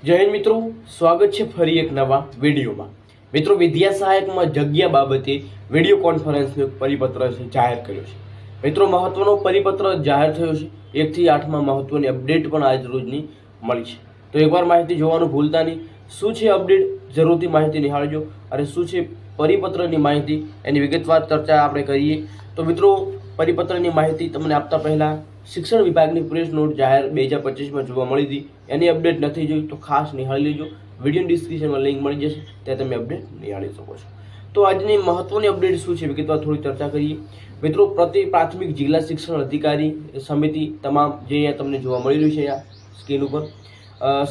જય હિન્દ મિત્રો, સ્વાગત છે ફરી એક નવા વિડીયોમાં। મિત્રો, વિદ્યા સહાયકમાં જગ્યા બાબતે વિડીયો કોન્ફરન્સનો એક પરિપત્ર જાહેર કર્યો છે। મિત્રો, મહત્વનો પરિપત્ર જાહેર થયો છે। 1 થી 8માં મહત્વની અપડેટ પણ આજ રોજની મળી છે। તો એકવાર માહિતી જોવાનું ભૂલતા નહીં। શું છે અપડેટ, જરૂરથી માહિતી નિહાળજો। અને શું છે પરિપત્રની માહિતી, એની વિગતવાર ચર્ચા આપણે કરીએ। તો મિત્રો, પરિપત્રની માહિતી તમને આપતા પહેલા શિક્ષણ વિભાગની પ્રેસ નોટ જાહેર 2025માં જોવા મળી હતી। એની અપડેટ નથી જોઈ તો ખાસ નિહાળી લેજો। વિડીયો ડિસ્ક્રિપ્શનમાં લિંક મળી જશે, ત્યાં તમે અપડેટ નિહાળી શકો છો। તો આજની મહત્વની અપડેટ શું છે, વિગતવાર થોડી ચર્ચા કરીએ। મિત્રો, પ્રતિ પ્રાથમિક જિલ્લા શિક્ષણ અધિકારી સમિતિ તમામ જે અહીંયા તમને જોવા મળી રહ્યું છે અહીંયા સ્ક્રીન ઉપર,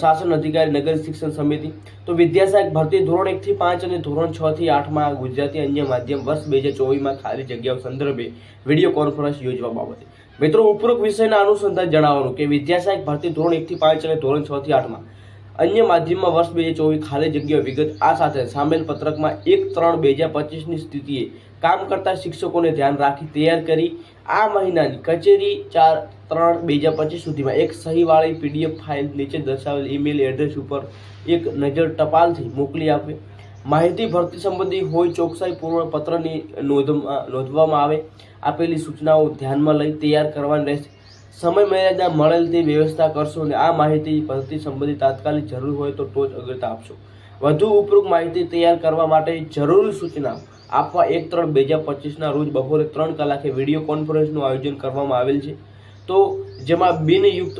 શાસન અધિકારી નગર શિક્ષણ સમિતિ, તો વિદ્યા સહાયક ભરતી ધોરણ 1 થી 5 અને ધોરણ 6 થી 8માં ગુજરાતી અન્ય માધ્યમ વર્ષ 2024માં ખાલી જગ્યાઓ સંદર્ભે વિડીયો કોન્ફરન્સ યોજવા બાબતે મિત્રો, ઉપરોક્ત વિષયના અનુસંધાન જણાવવાનું કે વિદ્યા સહાયક ભરતી ધોરણ 1 થી 5 અને ધોરણ 6 થી 8માં અન્ય માધ્યમમાં વર્ષ 2024 ખાલી જગ્યાઓ વિગત આ સાથે સામેલ પત્રકમાં 1/3/2025ની સ્થિતિએ કામ કરતા શિક્ષકોને ધ્યાન રાખી તૈયાર કરી આ મહિનાની કચેરી 4/3/2025 સુધીમાં એક સહીવાળી PDF ફાઇલ નીચે દર્શાવેલ ઈમેલ એડ્રેસ ઉપર એક નજર ટપાલથી મોકલી આપે। માહિતી ભરતી સંબંધી હોય ચોકસાઈપૂર્વક પત્રની નોંધવામાં આવે। આપેલી સૂચનાઓ ધ્યાનમાં લઈ તૈયાર કરવાની રહેશે। સમય મર્યાદા મળેલ તે વ્યવસ્થા કરશો અને આ માહિતી ભરતી સંબંધી તાત્કાલિક જરૂર હોય તો ટોચ અગ્રતા આપશો। વધુ ઉપરોક્ત માહિતી તૈયાર કરવા માટે જરૂરી સૂચના આપવા 1/3/2025ના રોજ બપોરે 3 કલાકે વિડીયો કોન્ફરન્સનું આયોજન કરવામાં આવેલ છે। તો જેમાં બિનયુક્ત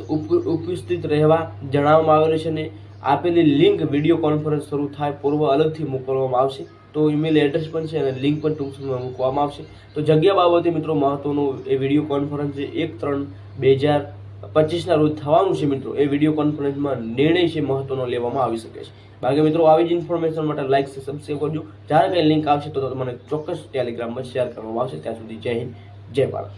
ઉપસ્થિત રહેવા જણાવવામાં આવેલું છે અને આપેલી લિંક વિડીયો કોન્ફરન્સ શરૂ થાય પૂર્વ અલગથી મોકલવામાં આવશે। તો ઈમેલ એડ્રેસ પણ છે અને લિંક પણ ટૂંક સમયમાં મૂકવામાં આવશે। તો જગ્યા બાબતે મિત્રો મહત્વનું એ વિડીયો કોન્ફરન્સ જે 1/3/2025ના રોજ થવાનું છે મિત્રો, એ વિડીયો કોન્ફરન્સમાં નિર્ણય છે મહત્વનો લેવામાં આવી શકે છે। બાકી મિત્રો, આવી જ ઇન્ફોર્મેશન માટે લાઈક સબસ્ક્રાઈબ કરજો। જ્યારે કંઈ લિંક આવશે તો મને ચોક્કસ ટેલિગ્રામમાં શેર કરવામાં આવશે। ત્યાં સુધી જય હિન્દ, જય ભારત।